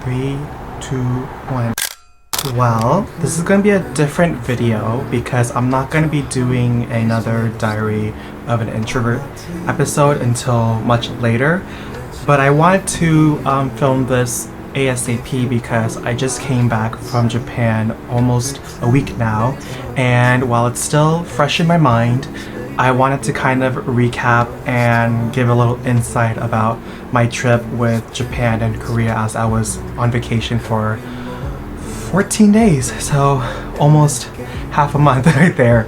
Three, two, one. Well, this is going to be a different video because I'm not going to be doing another Diary of an Introvert episode until much later. But I wanted to film this ASAP because I just came back from Japan almost a week now, and while it's still fresh in my mind, I wanted to kind of recap and give a little insight about my trip with Japan and Korea as I was on vacation for 14 days, so almost half a month right there.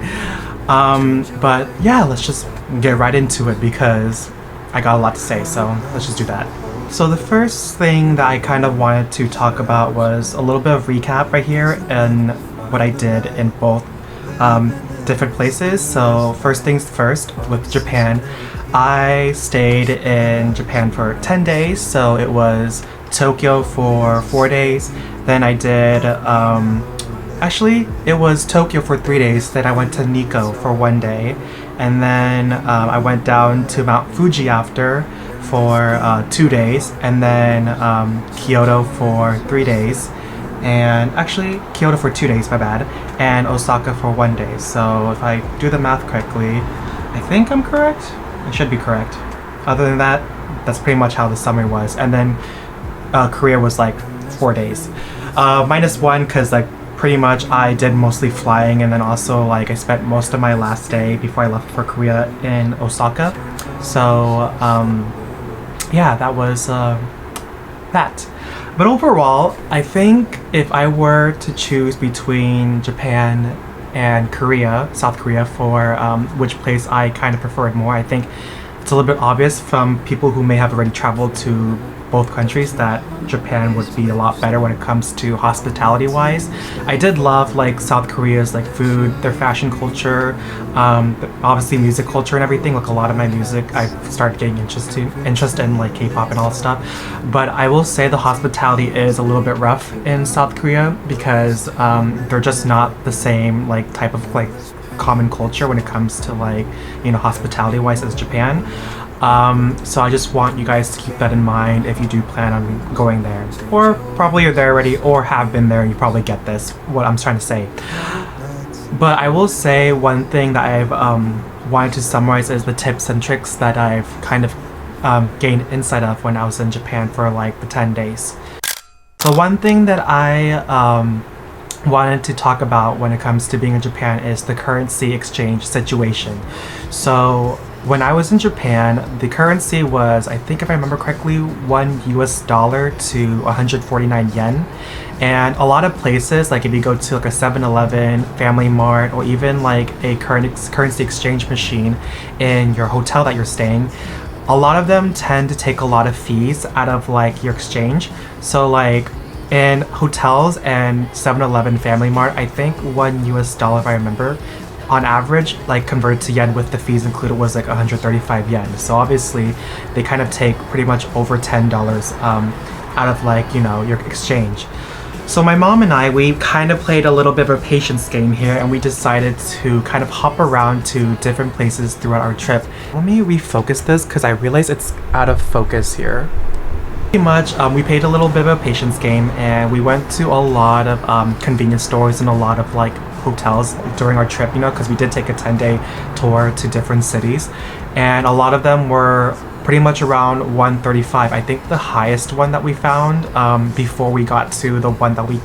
But yeah, let's just get right into it because I got a lot to say, so let's just do that. So the first thing that I kind of wanted to talk about was a little bit of recap right here and what I did in both different places. So first things first, with Japan, I stayed in Japan for 10 days. So it was Tokyo for 4 days. Then I did, actually it was Tokyo for 3 days. Then I went to Nikko for 1 day. And then I went down to Mount Fuji after for 2 days. And then Kyoto for 3 days. And actually Kyoto for 2 days, my bad, and Osaka for 1 day. So if I do the math correctly, I think I'm correct. I should be correct. Other than that, that's pretty much how the summary was. And then Korea was like 4 days, minus one because like pretty much I did mostly flying, and then also like I spent most of my last day before I left for Korea in Osaka. So yeah, that was that. But overall, I think if I were to choose between Japan and Korea, South Korea, for which place I kind of preferred more, I think it's a little bit obvious from people who may have already traveled to both countries that Japan would be a lot better when it comes to hospitality wise. I did love like South Korea's like food, their fashion culture, obviously music culture and everything. Like a lot of my music, I started getting interest in like K-pop and all that stuff. But I will say the hospitality is a little bit rough in South Korea because they're just not the same like type of like common culture when it comes to like, you know, hospitality wise as Japan. So I just want you guys to keep that in mind if you do plan on going there, or probably you're there already or have been there and you probably get this, what I'm trying to say. But I will say one thing that I've wanted to summarize is the tips and tricks that I've kind of gained insight of when I was in Japan for like the 10 days. So one thing that I wanted to talk about when it comes to being in Japan is the currency exchange situation. So when I was in Japan, the currency was, I think if I remember correctly, $1 to 149 yen. And a lot of places, like if you go to like a 7-Eleven, Family Mart, or even like a currency exchange machine in your hotel that you're staying, a lot of them tend to take a lot of fees out of like your exchange. So like in hotels and 7-Eleven, Family Mart, I think $1 if I remember, on average, like converted to yen with the fees included, was like 135 yen. So obviously they kind of take pretty much over $10 out of like, you know, your exchange. So my mom and I, we kind of played a little bit of a patience game here, and we decided to kind of hop around to different places throughout our trip. Let me refocus this because I realize it's out of focus here. Pretty much, we played a little bit of a patience game, and we went to a lot of convenience stores and a lot of like hotels during our trip, you know, because we did take a 10-day tour to different cities, and a lot of them were pretty much around 135. I think the highest one that we found before we got to the one that we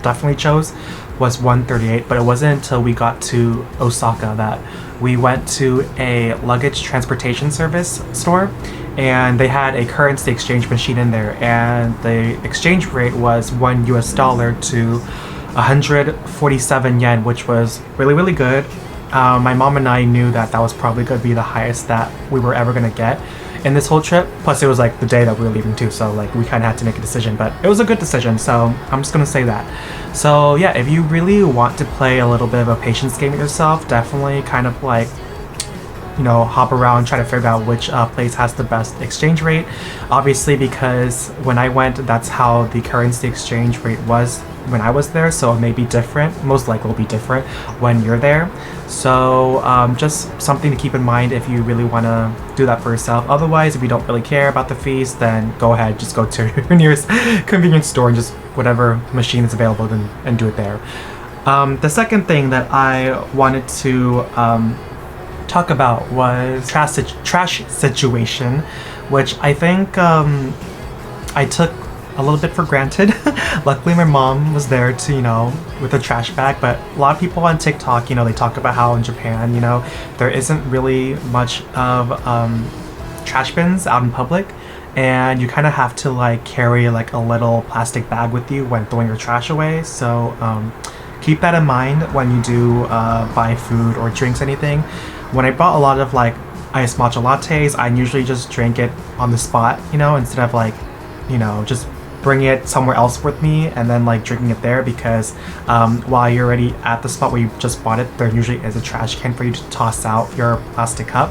definitely chose was 138, but it wasn't until we got to Osaka that we went to a luggage transportation service store, and they had a currency exchange machine in there, and the exchange rate was $1 to 147 yen, which was really, really good. My mom and I knew that that was probably going to be the highest that we were ever going to get in this whole trip. Plus it was like the day that we were leaving too, so like we kind of had to make a decision, but it was a good decision, so I'm just going to say that. So yeah, if you really want to play a little bit of a patience game with yourself, definitely kind of like, you know, hop around, try to figure out which place has the best exchange rate. Obviously, because when I went, that's how the currency exchange rate was when I was there, so it may be different. Most likely will be different when you're there. So just something to keep in mind if you really want to do that for yourself. Otherwise, if you don't really care about the fees, then go ahead, just go to your nearest convenience store and just whatever machine is available and do it there. The second thing that I wanted to talk about was trash situation, which I think I took a little bit for granted. Luckily my mom was there to, you know, with a trash bag, but a lot of people on TikTok, you know, they talk about how in Japan, you know, there isn't really much of trash bins out in public, and you kind of have to like carry like a little plastic bag with you when throwing your trash away. So keep that in mind when you do buy food or drinks, anything. When I bought a lot of like iced matcha lattes, I usually just drink it on the spot, you know, instead of like, you know, just bring it somewhere else with me and then like drinking it there, because while you're already at the spot where you just bought it, there usually is a trash can for you to toss out your plastic cup.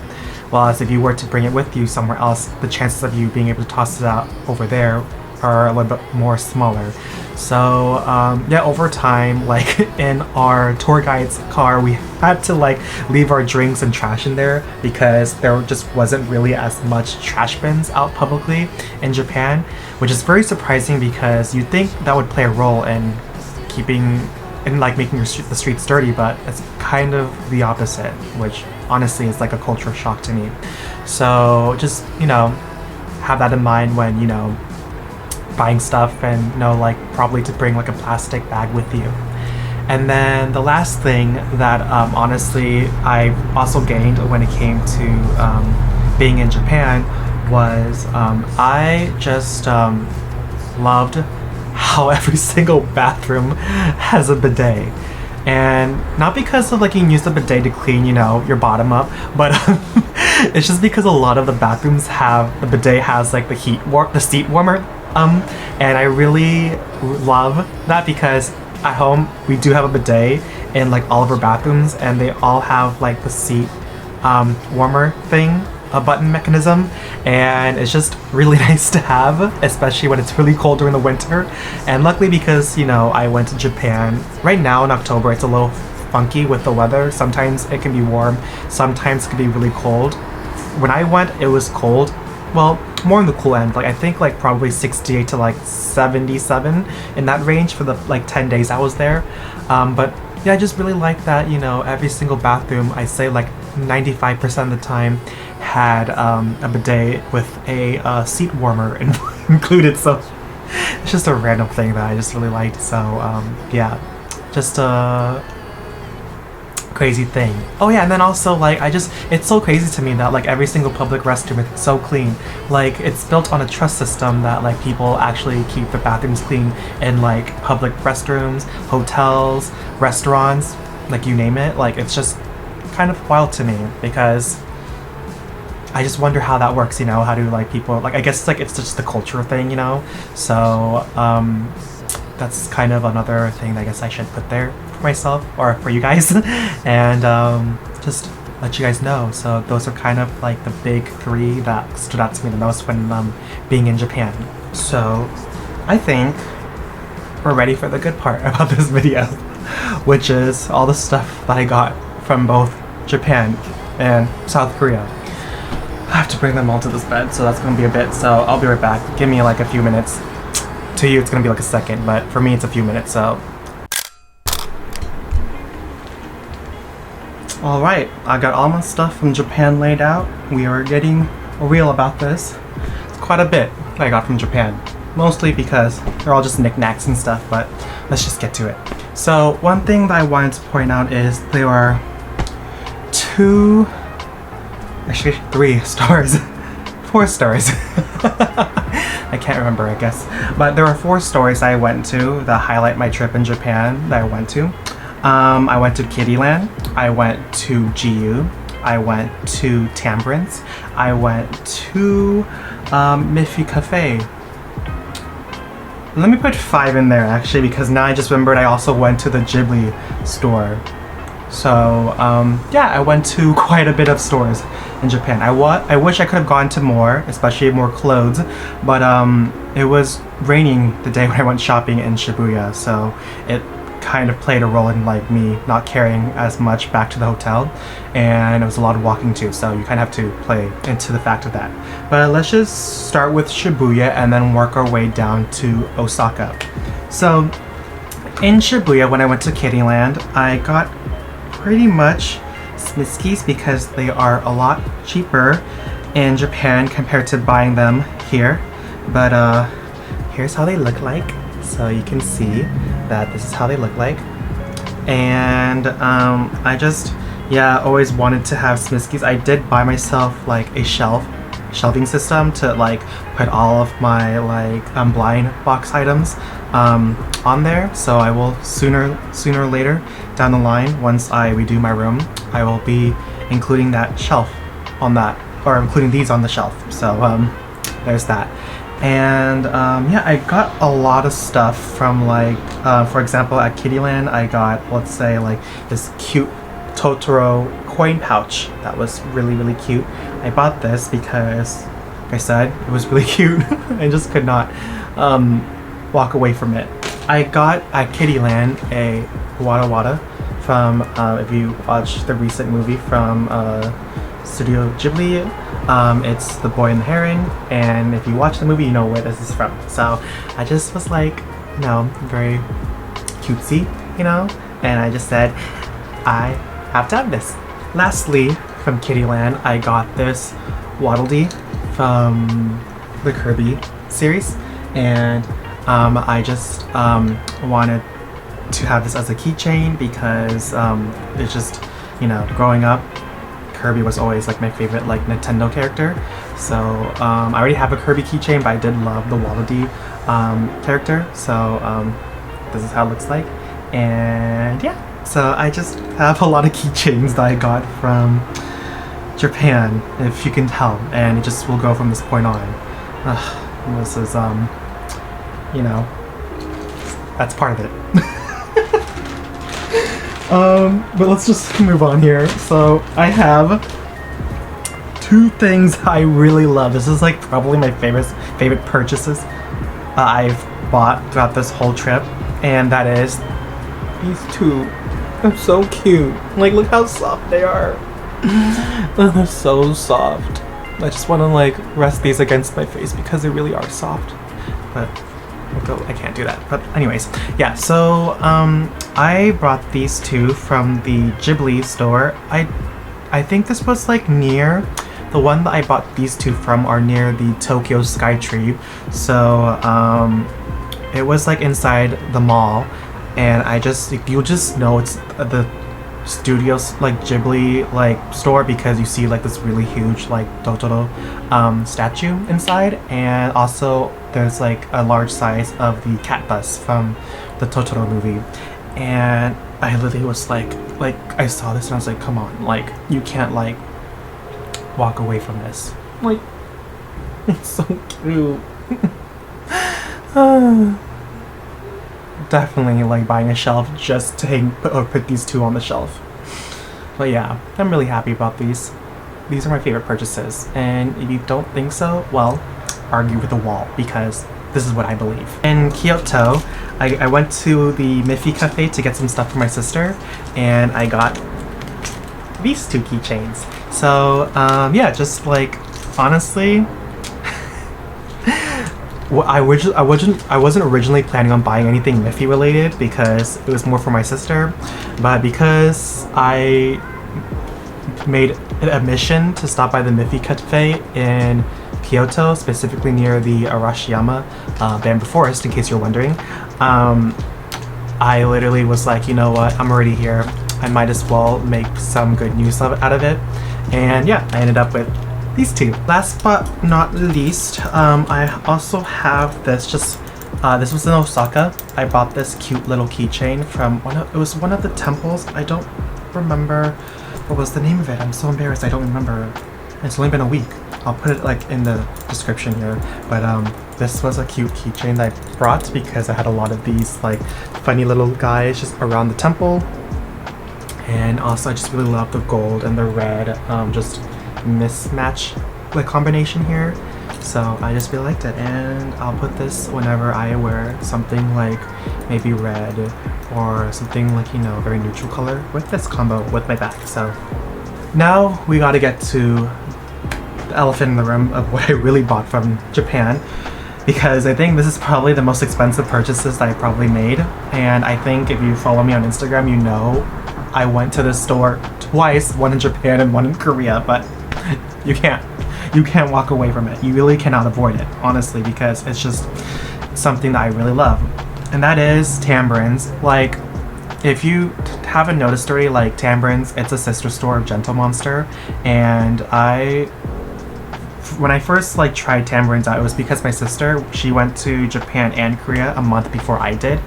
Whereas if you were to bring it with you somewhere else, the chances of you being able to toss it out over there are a little bit more smaller. So yeah, over time, like in our tour guide's car, we had to like leave our drinks and trash in there because there just wasn't really as much trash bins out publicly in Japan, which is very surprising because you'd think that would play a role in like making the streets dirty, but it's kind of the opposite, which honestly is like a cultural shock to me. So just, you know, have that in mind when, you know, buying stuff, and you know, like probably to bring like a plastic bag with you. And then the last thing that honestly I also gained when it came to being in Japan was I just loved how every single bathroom has a bidet. And not because of like you can use the bidet to clean, you know, your bottom up, but it's just because a lot of the bathrooms have, the bidet has like the seat warmer. And I really love that because at home we do have a bidet in like all of our bathrooms, and they all have like the seat warmer thing, a button mechanism, and it's just really nice to have, especially when it's really cold during the winter. And luckily, because, you know, I went to Japan right now in October, it's a little funky with the weather. Sometimes it can be warm, sometimes it can be really cold. When I went, it was cold. Well, more on the cool end, like I think like probably 68 to like 77 in that range for the like 10 days I was there. But yeah, I just really like that, you know, every single bathroom, I say like 95% of the time, had a bidet with a seat warmer included. So it's just a random thing that I just really liked. So yeah, just a crazy thing. Oh yeah, and then also like it's so crazy to me that like every single public restroom is so clean. Like it's built on a trust system that like people actually keep the bathrooms clean in like public restrooms, hotels, restaurants, like you name it. Like it's just kind of wild to me because I just wonder how that works, you know, how do like people, like I guess like it's just the culture thing, you know. So that's kind of another thing that I guess I should put there for myself or for you guys and just let you guys know. So those are kind of like the big three that stood out to me the most when being in Japan. So I think we're ready for the good part about this video, which is all the stuff that I got from both Japan and South Korea. I have to bring them all to this bed, so that's gonna be a bit, so I'll be right back. Give me like a few minutes. To you it's gonna be like a second, but for me it's a few minutes, so. Alright, I got all my stuff from Japan laid out. We are getting real about this. It's quite a bit that I got from Japan. Mostly because they're all just knickknacks and stuff, but let's just get to it. So one thing that I wanted to point out is there are actually 3 stars. 4 stores. I can't remember, I guess. But there were 4 stores I went to that highlight my trip in Japan that I went to. I went to Kiddieland, I went to GU, I went to Tambourines, I went to Miffy Cafe. Let me put 5 in there actually, because now I just remembered I also went to the Ghibli store. So yeah, I went to quite a bit of stores. in Japan. I wish I could have gone to more, especially more clothes, but it was raining the day when I went shopping in Shibuya, so it kind of played a role in like me not carrying as much back to the hotel, and it was a lot of walking too, so you kind of have to play into the fact of that. But let's just start with Shibuya and then work our way down to Osaka. So in Shibuya, when I went to Kittyland, I got pretty much Smiskis because they are a lot cheaper in Japan compared to buying them here. But here's how they look like. So you can see that this is how they look like. And I just, yeah, always wanted to have Smiskis. I did buy myself like a shelving system to like put all of my like blind box items on there. So I will sooner or later down the line, once I redo my room, I will be including that shelf on that, or including these on the shelf. So there's that. And yeah, I got a lot of stuff from like, for example, at Kittyland, I got, let's say, like this cute Totoro coin pouch that was really cute. I bought this because, like I said, it was really cute. I just could not walk away from it. I got at Kittyland a Wada Wada from, if you watched the recent movie from Studio Ghibli, it's The Boy and the Heron, and if you watch the movie, you know where this is from. So I just was like, you know, very cutesy, you know, and I just said, I have to have this. Lastly, from Kittyland, I got this Waddle Dee from the Kirby series, and I just wanted to have this as a keychain because it's just, you know, growing up, Kirby was always like my favorite like Nintendo character. So I already have a Kirby keychain, but I did love the Waddle Dee character. So this is how it looks like. And yeah, so I just have a lot of keychains that I got from Japan, if you can tell, and it just will go from this point on. This is you know, that's part of it. But let's just move on here. So I have two things I really love. This is like probably my favorite purchases I've bought throughout this whole trip, and that is these two. They're so cute. Like, look how soft they are. They're so soft. I just want to like rest these against my face because they really are soft. But I can't do that. But anyways, yeah, so I brought these two from the Ghibli store. I think this was like near, the one that I bought these two from are near the Tokyo Skytree. So it was like inside the mall, and you'll just know it's the studios like Ghibli like store because you see like this really huge like Totoro statue inside, and also there's like a large size of the cat bus from the Totoro movie. And I literally was like I saw this and I was like, come on, like you can't like walk away from this. Like, it's so cute. Definitely like buying a shelf just to put these two on the shelf. But yeah, I'm really happy about these. These are my favorite purchases, and if you don't think so, well, argue with the wall, because this is what I believe. In Kyoto, I went to the Miffy Cafe to get some stuff for my sister, and I got these two keychains. So yeah, just like honestly, I wasn't originally planning on buying anything Miffy related because it was more for my sister, but because I made it a mission to stop by the Miffy Cafe in Kyoto, specifically near the Arashiyama bamboo forest, in case you're wondering, I literally was like, you know what, I'm already here, I might as well make some good news out of it. And yeah, I ended up with these two. Last but not least, I also have this. This was in Osaka. I bought this cute little keychain from it was one of the temples. I don't remember what was the name of it. I'm so embarrassed. I don't remember. It's only been a week. I'll put it like in the description here. But this was a cute keychain that I brought because I had a lot of these like funny little guys just around the temple. And also I just really love the gold and the red, just mismatch like combination here. So I just really liked it, and I'll put this whenever I wear something like maybe red or something like, you know, very neutral color with this combo with my bag. So now we gotta get to the elephant in the room of what I really bought from Japan, because I think this is probably the most expensive purchases that I probably made. And I think if you follow me on Instagram, you know I went to this store twice, one in Japan and one in Korea, but you can't walk away from it. You really cannot avoid it, honestly, because it's just something that I really love. And that is Tambourines. Like, if you haven't noticed already, like Tambourines, it's a sister store of Gentle Monster, and when I first like tried Tambourines out, it was because my sister, she went to Japan and Korea a month before I did,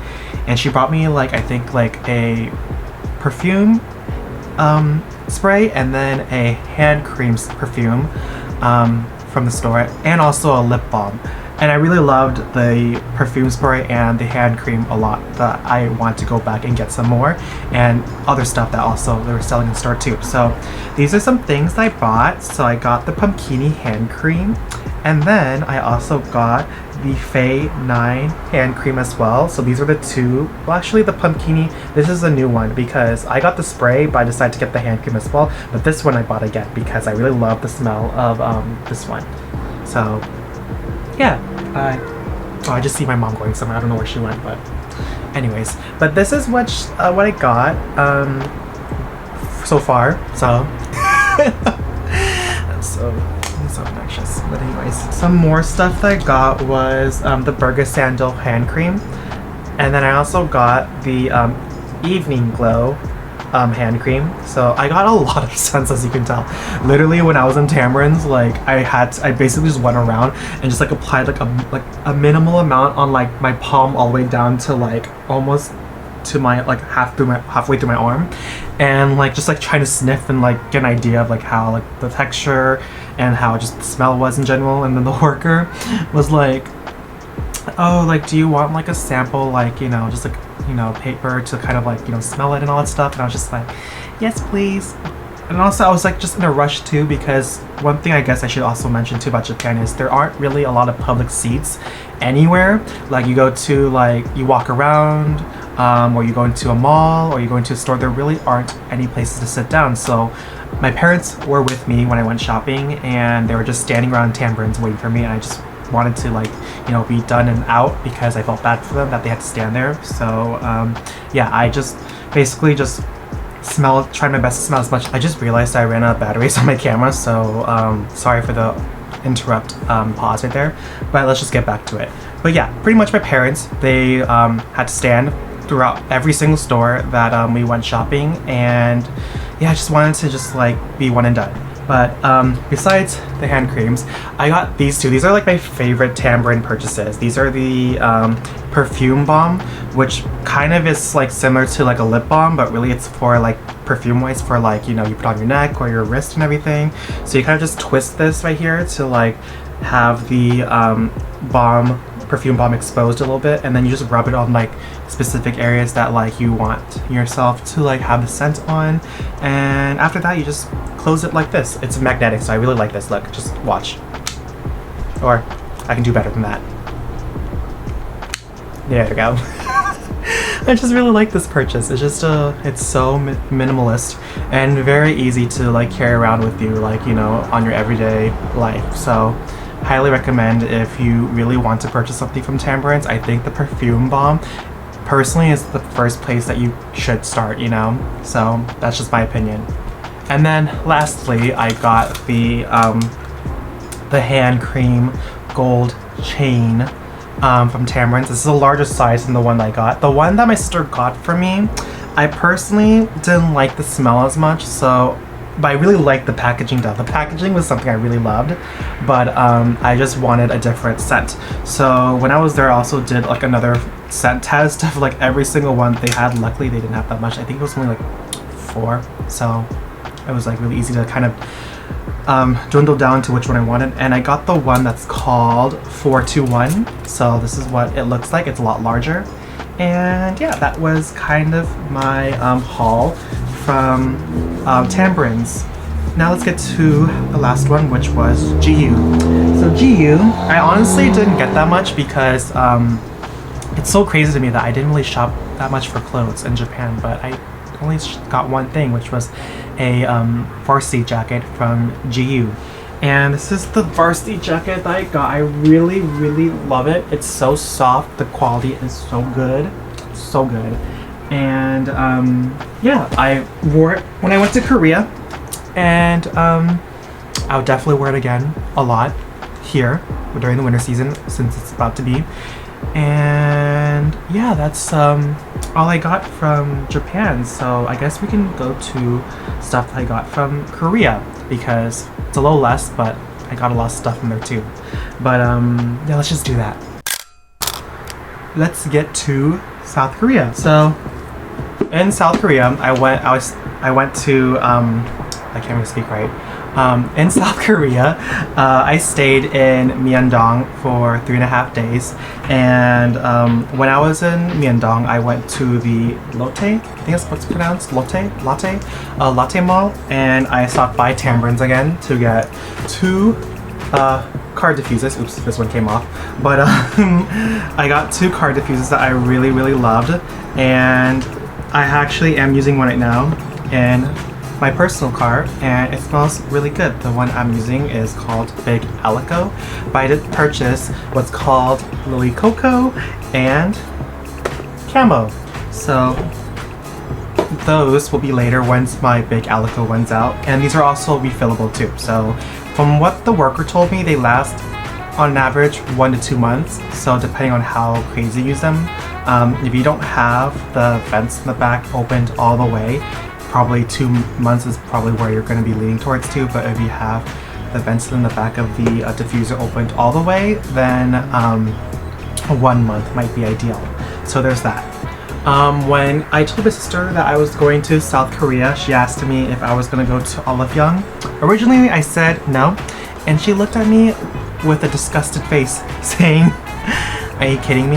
and she brought me like, I think like a perfume spray and then a hand cream perfume from the store, and also a lip balm. And I really loved the perfume spray and the hand cream a lot, that I want to go back and get some more, and other stuff that also they were selling in the store too. So these are some things I bought. So I got the Pumpkini hand cream, and then I also got the Fae 9 hand cream as well. So these are the two. Well, actually the Pumpkini, this is a new one because I got the spray, but I decided to get the hand cream as well. But this one I bought again because I really love the smell of this one. So yeah, I just see my mom going somewhere. I don't know where she went, but anyways. But this is what I got so far. So so obnoxious. But anyways, some more stuff that I got was the Burger Sandal hand cream, and then I also got the Evening Glow hand cream. So I got a lot of scents, as you can tell. Literally, when I was in Tambourines, like I basically just went around and just like applied like a minimal amount on like my palm all the way down to like almost to my like halfway through my arm, and like just like trying to sniff and like get an idea of like how like the texture and how just the smell was in general. And then the worker was like, oh, like, do you want like a sample, like, you know, just like, you know, paper to kind of like, you know, smell it and all that stuff? And I was just like, yes please. And also I was like just in a rush too, because one thing I guess I should also mention too about Japan is there aren't really a lot of public seats anywhere. Like you go to like, you walk around, or you go into a mall, or you go into a store, there really aren't any places to sit down. So my parents were with me when I went shopping, and they were just standing around Tambourines waiting for me, and I just wanted to like, you know, be done and out because I felt bad for them that they had to stand there. So yeah, I just basically just tried my best to smell as much. I just realized I ran out of batteries on my camera, so sorry for the interrupt pause right there, but let's just get back to it. But yeah, pretty much my parents, they had to stand throughout every single store that we went shopping, and yeah, I just wanted to just like be one and done. But besides the hand creams, I got these two. These are like my favorite Tambourine purchases. These are the perfume balm, which kind of is like similar to like a lip balm, but really it's for like perfume wise, for like, you know, you put on your neck or your wrist and everything. So you kind of just twist this right here to like have the perfume balm exposed a little bit, and then you just rub it on like specific areas that like you want yourself to like have the scent on, and after that you just close it like this. It's magnetic, so I really like this. Look, just watch. Or I can do better than that. There we go. I just really like this purchase. It's just it's so minimalist and very easy to like carry around with you, like, you know, on your everyday life. So highly recommend if you really want to purchase something from Tambourines. I think the perfume balm personally is the first place that you should start, you know. So that's just my opinion. And then lastly, I got the hand cream gold chain from Tambourines. This is a larger size than the one I got. The one that my sister got for me, I personally didn't like the smell as much, but I really liked the packaging though. The packaging was something I really loved, but I just wanted a different scent. So when I was there, I also did like another scent test of like every single one they had. Luckily they didn't have that much. I think it was only like 4, so it was like really easy to kind of dwindle down to which one I wanted. And I got the one that's called 421. So this is what it looks like. It's a lot larger. And yeah, that was kind of my haul from Tambourines. now let's get to the last one, which was GU. So GU, I honestly didn't get that much because it's so crazy to me that I didn't really shop that much for clothes in Japan, but I only got one thing, which was a varsity jacket from GU. And this is the varsity jacket that I got. I really, really love it. It's so soft. The quality is so good. So good. And yeah, I wore it when I went to Korea. And I would definitely wear it again a lot here during the winter season since it's about to be. And yeah, that's all I got from Japan. So I guess we can go to stuff that I got from Korea because it's a little less, but I got a lot of stuff from there too. But yeah, let's just do that. Let's get to South Korea. So in South Korea, I went to I can't even speak right. In South Korea, I stayed in Myeongdong for 3.5 days, and when I was in Myeongdong, I went to the Lotte, I think that's what's pronounced, Latte Mall, and I stopped by Tamburins again to get 2 card diffusers. Oops, this one came off. But I got 2 card diffusers that I really, really loved, and I actually am using one right now in my personal car, and it smells really good. The one I'm using is called Big Alico, but I did purchase what's called Lily Coco and Camo. So those will be later once my Big Alico runs out, and these are also refillable too. So from what the worker told me, they last on an average 1 to 2 months, so depending on how crazy you use them. If you don't have the vents in the back opened all the way, probably 2 months is probably where you're going to be leaning towards too. But if you have the vents in the back of the diffuser opened all the way, then 1 month might be ideal. So there's that. When I told my sister that I was going to South Korea, she asked me if I was going to go to Olefion. Originally I said no, and she looked at me with a disgusted face saying, "Are you kidding me?"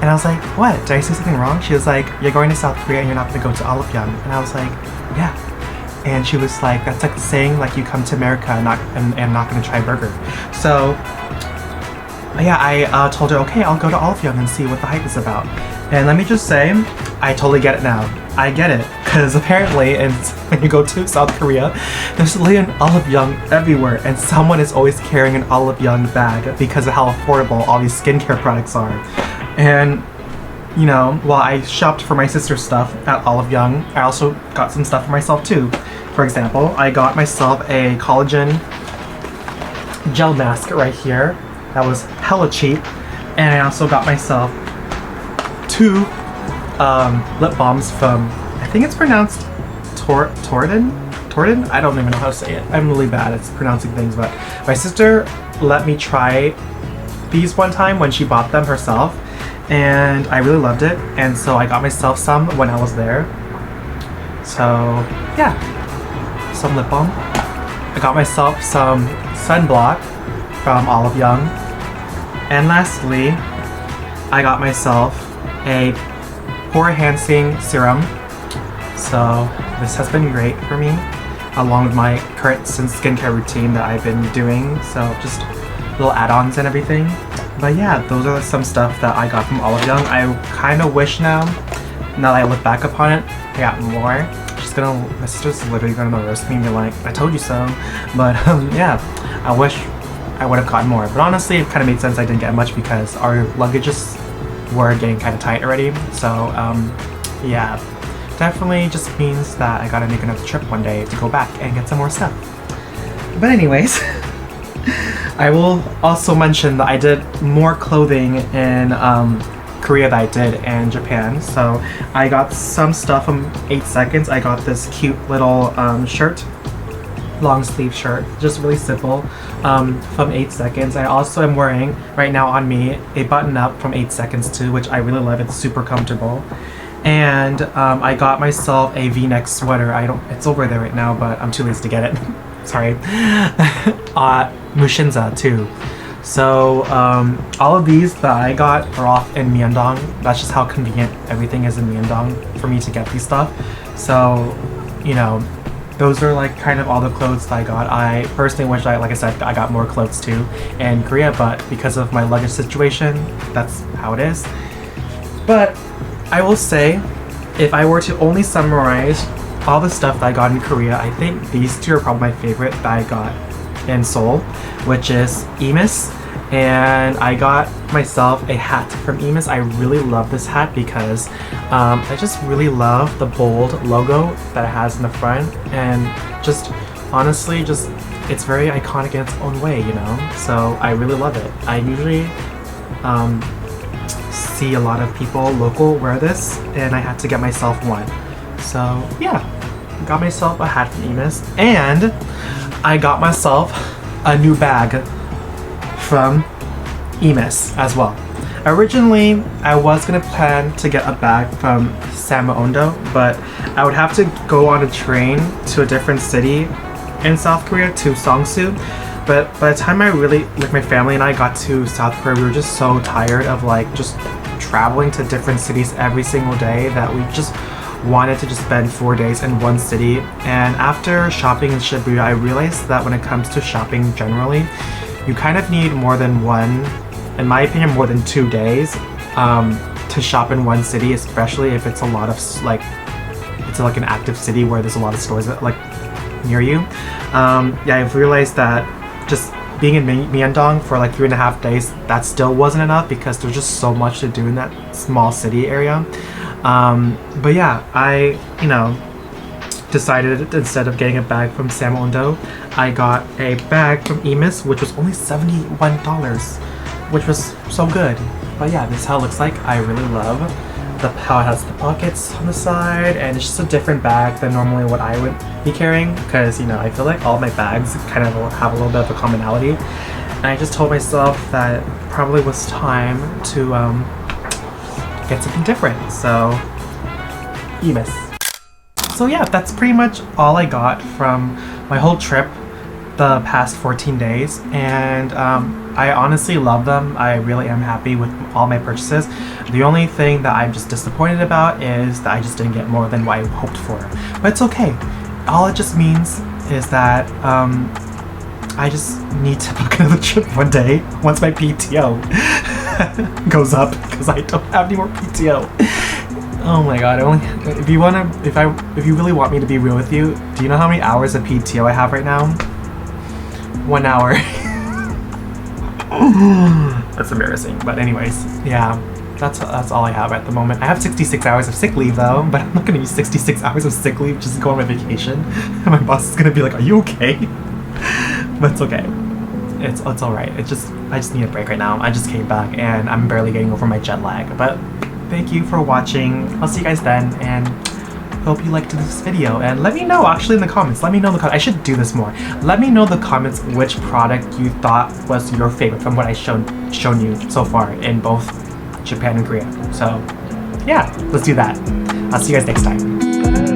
And I was like, "What? Did I say something wrong?" She was like, "You're going to South Korea and you're not going to go to Olefion." And I was like, "Yeah." And she was like, "That's like saying like you come to America and not going to try burger." So yeah, I told her, okay, I'll go to Olefion and see what the hype is about. And let me just say, I totally get it now. I get it, because apparently when you go to South Korea, there's literally an Olefion everywhere, and someone is always carrying an Olefion bag because of how affordable all these skincare products are. And you know, while I shopped for my sister's stuff at Olefion, I also got some stuff for myself too. For example, I got myself a collagen gel mask right here that was hella cheap, and I also got myself 2 lip balms from, I think it's pronounced Torten? I don't even know how to say it. I'm really bad at pronouncing things, but my sister let me try these one time when she bought them herself, and I really loved it, and so I got myself some when I was there. So yeah, some lip balm. I got myself some sunblock from Olefion, and lastly, I got myself a pore enhancing serum. So this has been great for me, along with my current skincare routine that I've been doing. So just little add-ons and everything. But yeah, those are some stuff that I got from Olefion. I kind of wish now that I look back upon it, I got more. My sister's literally gonna roast me and be like, "I told you so." But yeah, I wish I would have gotten more. But honestly, it kind of made sense I didn't get much because our luggages were getting kind of tight already. So yeah, definitely just means that I gotta make another trip one day to go back and get some more stuff. But anyways, I will also mention that I did more clothing in Korea that I did in Japan. So I got some stuff from 8 Seconds. I got this cute little shirt, long sleeve shirt, just really simple, from 8 Seconds. I also am wearing right now on me a button up from 8 Seconds too, which I really love. It's super comfortable. And I got myself a V-neck sweater. It's over there right now, but I'm too lazy to get it. Sorry. Mushinza too. So all of these that I got are off in Myeongdong. That's just how convenient everything is in Myeongdong for me to get these stuff. So, you know, those are like kind of all the clothes that I got. I personally wish like I said, I got more clothes too in Korea, but because of my luggage situation, that's how it is. But I will say, if I were to only summarize all the stuff that I got in Korea, I think these two are probably my favorite that I got in Seoul, which is Emis, and I got myself a hat from Emis. I really love this hat because I just really love the bold logo that it has in the front, and just honestly, just it's very iconic in its own way, you know? So I really love it. I usually see a lot of people local wear this, and I had to get myself one. So yeah, got myself a hat from Emis, and I got myself a new bag from Emis as well. Originally, I was gonna plan to get a bag from Samondo, but I would have to go on a train to a different city in South Korea, to Seongsu. But by the time my family and I got to South Korea, we were just so tired of like just traveling to different cities every single day that we just wanted to just spend 4 days in one city. And after shopping in Shibuya, I realized that when it comes to shopping generally, you kind of need more than one, in my opinion, more than 2 days to shop in one city, especially if it's a lot of like, it's like an active city where there's a lot of stores that, like near you. Yeah, I've realized that just being in Myeongdong for like 3.5 days, that still wasn't enough because there's just so much to do in that small city area. But yeah, I, decided instead of getting a bag from Samondo, I got a bag from Emis, which was only $71, which was so good. But yeah, this is how it looks like. I really love how it has the pockets on the side, and it's just a different bag than normally what I would be carrying, because I feel like all my bags kind of have a little bit of a commonality, and I just told myself that it probably was time to get something different. So Emis. So yeah, that's pretty much all I got from my whole trip the past 14 days, and I honestly love them. I really am happy with all my purchases. The only thing that I'm just disappointed about is that I just didn't get more than what I hoped for. But it's okay. All it just means is that I just need to book another trip one day once my PTO goes up, because I don't have any more PTO. Oh my god, if you really want me to be real with you, do you know how many hours of PTO I have right now? 1 hour. That's embarrassing, but anyways, yeah, that's all I have at the moment. I have 66 hours of sick leave though, but I'm not gonna use 66 hours of sick leave just to go on my vacation. And my boss is gonna be like, "Are you okay?" But it's okay. It's alright. I just need a break right now. I just came back and I'm barely getting over my jet lag. But thank you for watching. I'll see you guys then, and hope you liked this video, and let me know actually in the comments. I should do this more. Let me know in the comments which product you thought was your favorite from what I shown you so far in both Japan and Korea. So yeah, let's do that. I'll see you guys next time.